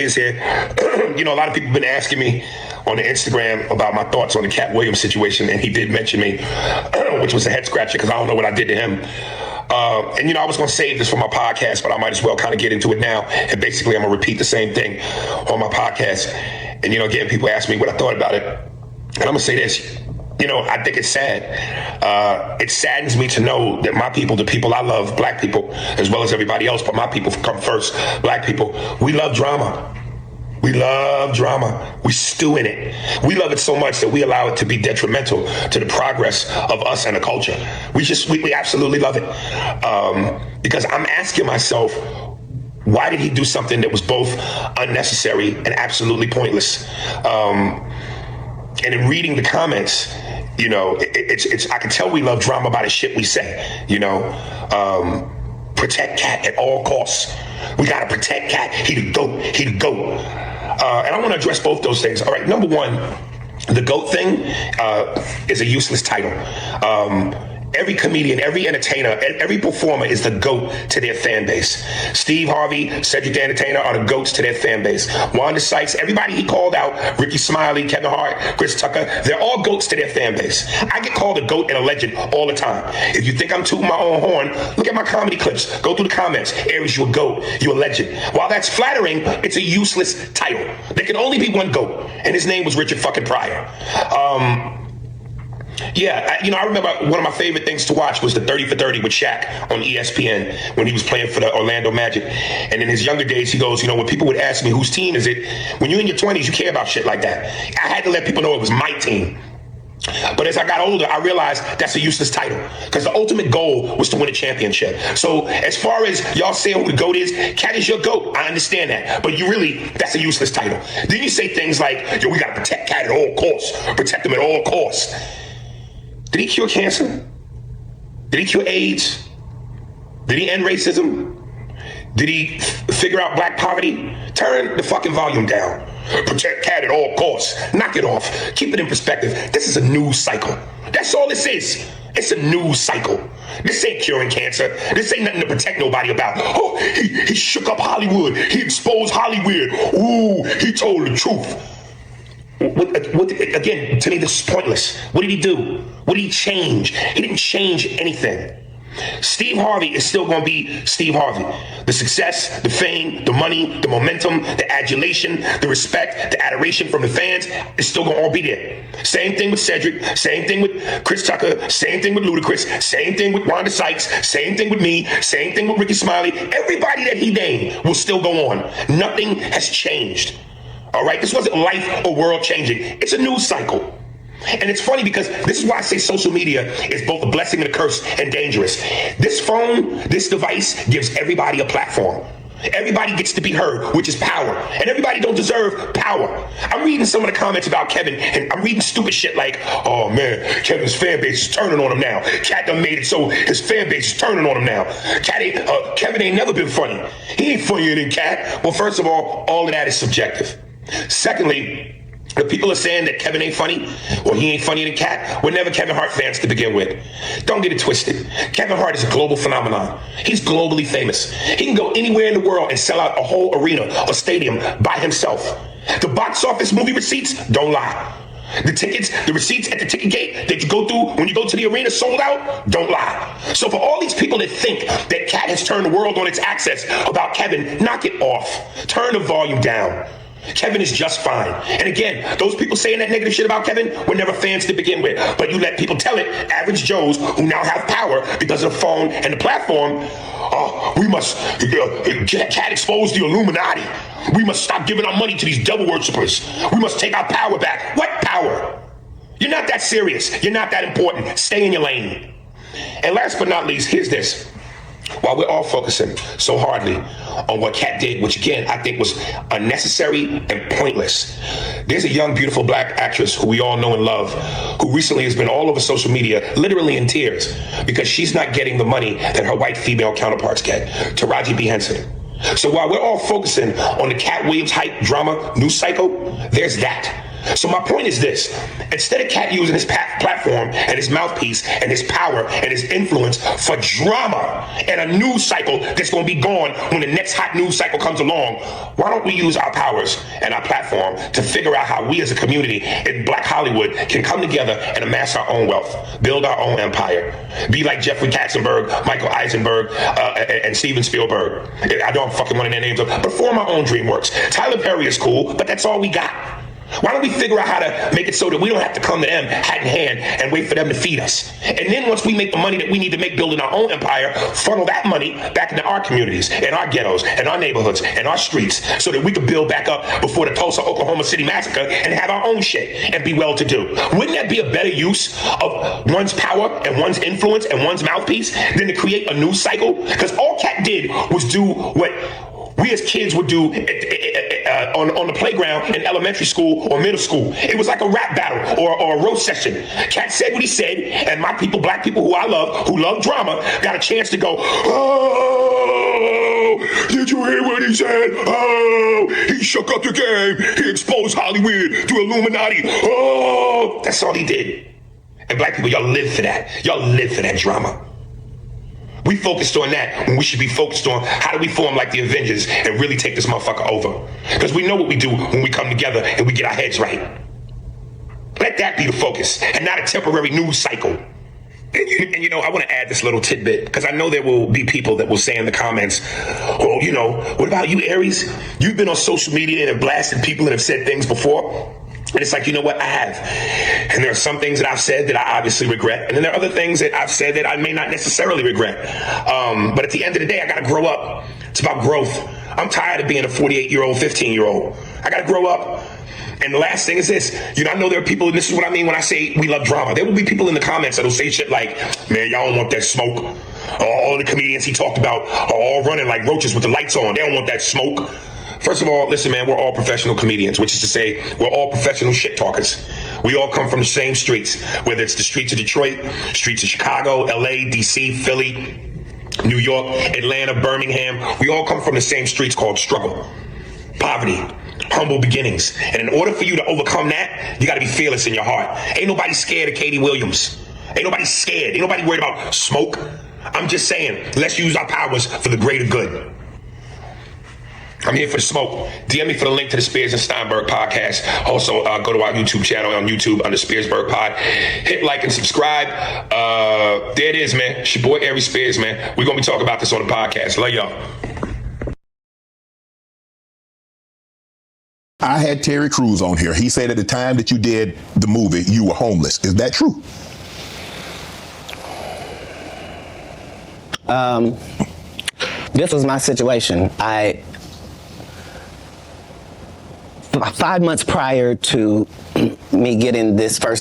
Is here. You know, a lot of people have been asking me on the Instagram about my thoughts on the Katt Williams situation, and he did mention me, which was a head scratcher because I don't know what I did to him. And you know, I was going to save this for my podcast, but I might as well kind of get into it now. And basically, I'm going to repeat the same thing on my podcast. And you know, again, people ask me what I thought about it, and I'm going to say this. You know, I think it's sad. It saddens me to know that my people, the people I love, black people, as well as everybody else, but my people come first, black people, we love drama. We love drama. We stew in it. We love it so much that we allow it to be detrimental to the progress of us and the culture. We absolutely love it. Because I'm asking myself, why did he do something that was both unnecessary and absolutely pointless? And in reading the comments, you know, it's I can tell we love drama by the shit we say, you know. Protect Katt at all costs. We gotta protect Katt. He the GOAT. He the GOAT. And I want to address both those things. All right, number one, the GOAT thing is a useless title. Every comedian, every entertainer, every performer is the GOAT to their fan base. Steve Harvey, Cedric the Entertainer are the GOATs to their fan base. Wanda Sykes, everybody he called out, Ricky Smiley, Kevin Hart, Chris Tucker, they're all GOATs to their fan base. I get called a GOAT and a legend all the time. If you think I'm tooting my own horn, look at my comedy clips. Go through the comments. Aries, you a GOAT. You a legend. While that's flattering, it's a useless title. There can only be one GOAT, and his name was Richard fucking Pryor. Yeah, you know, I remember one of my favorite things to watch was the 30 for 30 with Shaq on ESPN when he was playing for the Orlando Magic. And in his younger days, he goes, you know, when people would ask me, whose team is it? When you're in your 20s, you care about shit like that. I had to let people know it was my team. But as I got older, I realized that's a useless title because the ultimate goal was to win a championship. So as far as y'all saying who the GOAT is, Katt is your GOAT. I understand that. But that's a useless title. Then you say things like, yo, we got to protect Katt at all costs. Protect him at all costs. Did he cure cancer? Did he cure AIDS? Did he end racism? Did he figure out black poverty? Turn the fucking volume down. Protect Katt at all costs. Knock it off. Keep it in perspective. This is a news cycle. That's all this is. It's a news cycle. This ain't curing cancer. This ain't nothing to protect nobody about. Oh, he shook up Hollywood. He exposed Hollywood. Ooh, he told the truth. Again, to me, this is pointless. What did he do? What did he change? He didn't change anything. Steve Harvey is still going to be Steve Harvey. The success, the fame, the money, the momentum, the adulation, the respect, the adoration from the fans is still going to all be there. Same thing with Cedric, same thing with Chris Tucker, same thing with Ludacris, same thing with Wanda Sykes, same thing with me, same thing with Ricky Smiley. Everybody that he named will still go on. Nothing has changed. All right, this wasn't life or world changing. It's a news cycle. And it's funny because this is why I say social media is both a blessing and a curse and dangerous. This phone, this device gives everybody a platform. Everybody gets to be heard, which is power. And everybody don't deserve power. I'm reading some of the comments about Kevin, and I'm reading stupid shit like, oh man, Kevin's fan base is turning on him now. Katt done made it so his fan base is turning on him now. Kevin ain't never been funny. He ain't funnier than Katt. Well, first of all of that is subjective. Secondly, the people are saying that Kevin ain't funny or he ain't funnier than Katt. We're never Kevin Hart fans to begin with. Don't get it twisted. Kevin Hart is a global phenomenon. He's globally famous. He can go anywhere in the world and sell out a whole arena or stadium by himself. The box office movie receipts don't lie. The receipts at the ticket gate that you go through when you go to the arena sold out, don't lie. So for all these people that think that Katt has turned the world on its axis about Kevin, knock it off. Turn the volume down. Kevin is just fine. And again, those people saying that negative shit about Kevin were never fans to begin with. But you let people tell it, average Joes who now have power because of the phone and the platform. We must, Katt exposed the Illuminati. We must stop giving our money to these devil worshippers. We must take our power back. What power? You're not that serious. You're not that important. Stay in your lane. And last but not least, here's this. While we're all focusing so hardly on what Katt did, which again, I think was unnecessary and pointless, there's a young, beautiful black actress who we all know and love, who recently has been all over social media, literally in tears, because she's not getting the money that her white female counterparts get. Taraji B. Henson. So while we're all focusing on the Katt Williams hype drama news cycle, there's that. So my point is this: instead of Katt using his platform and his mouthpiece and his power and his influence for drama and a news cycle that's going to be gone when the next hot news cycle comes along, why don't we use our powers and our platform to figure out how we as a community in Black Hollywood can come together and amass our own wealth, build our own empire, be like Jeffrey Katzenberg, Michael Eisenberg, and Steven Spielberg. I know I'm fucking one of their names up, but form our own DreamWorks. Tyler Perry is cool, but that's all we got. Why don't we figure out how to make it so that we don't have to come to them hat in hand and wait for them to feed us? And then once we make the money that we need to make building our own empire, funnel that money back into our communities, and our ghettos, and our neighborhoods, and our streets, so that we can build back up before the Tulsa, Oklahoma City massacre and have our own shit and be well to do. Wouldn't that be a better use of one's power and one's influence and one's mouthpiece than to create a news cycle? Because all Katt did was do what we as kids would do on the playground in elementary school or middle school. It was like a rap battle or a roast session. Katt said what he said, and my people, black people who I love, who love drama, got a chance to go, oh, did you hear what he said? Oh, he shook up the game. He exposed Hollywood to Illuminati. Oh, that's all he did. And black people, y'all live for that. Y'all live for that drama. We focused on that when we should be focused on how do we form like the Avengers and really take this motherfucker over. Because we know what we do when we come together and we get our heads right. Let that be the focus and not a temporary news cycle. And you know, I want to add this little tidbit because I know there will be people that will say in the comments, oh, you know, what about you, Aries? You've been on social media and have blasted people and have said things before. And it's like, you know what, I have. And there are some things that I've said that I obviously regret. And then there are other things that I've said that I may not necessarily regret. But at the end of the day, I got to grow up. It's about growth. I'm tired of being a 48-year-old, 15-year-old. I got to grow up. And the last thing is this. You know, I know there are people, and this is what I mean when I say we love drama. There will be people in the comments that will say shit like, man, y'all don't want that smoke. All the comedians he talked about are all running like roaches with the lights on. They don't want that smoke. First of all, listen, man, we're all professional comedians, which is to say we're all professional shit talkers. We all come from the same streets, whether it's the streets of Detroit, streets of Chicago, LA, DC, Philly, New York, Atlanta, Birmingham. We all come from the same streets called struggle, poverty, humble beginnings. And in order for you to overcome that, you got to be fearless in your heart. Ain't nobody scared of Katie Williams. Ain't nobody scared. Ain't nobody worried about smoke. I'm just saying, let's use our powers for the greater good. I'm here for the smoke. DM me for the link to the Spears and Steinberg podcast. Also, go to our YouTube channel on YouTube under Spearsberg Pod. Hit like and subscribe. There it is, man. It's your boy, Aries Spears, man. We're going to be talking about this on the podcast. Love y'all. I had Terry Crews on here. He said at the time that you did the movie, you were homeless. Is that true? This was my situation. 5 months prior to me getting this first